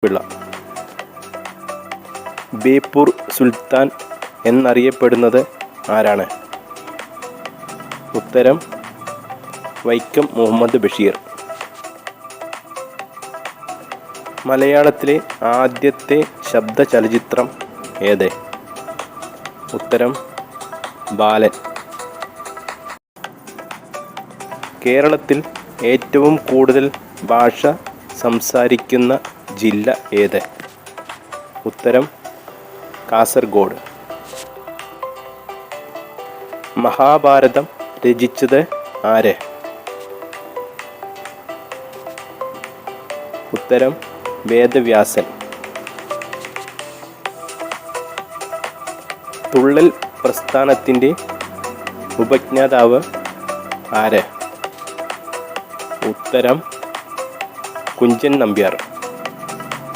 പിള്ള. ബേപ്പൂർ സുൽത്താൻ എന്നറിയപ്പെടുന്നത് ആരാണ്? ഉത്തരം വൈക്കം മുഹമ്മദ് ബഷീർ. മലയാളത്തിലെ ആദ്യത്തെ ശബ്ദ ചലച്ചിത്രം ഏത്? ഉത്തരം ബാലൻ. കേരളത്തിൽ ഏറ്റവും കൂടുതൽ ഭാഷ സംസാരിക്കുന്ന ജില്ല ഏത്? ഉത്തരം കാസർഗോഡ്. മഹാഭാരതം രചിച്ചത് ആര്? ഉത്തരം വേദവ്യാസൻ. തുള്ളൽ പ്രസ്ഥാനത്തിൻ്റെ ഉപജ്ഞാതാവ് ആര്? ഉത്തരം കുഞ്ചൻ നമ്പ്യാർ.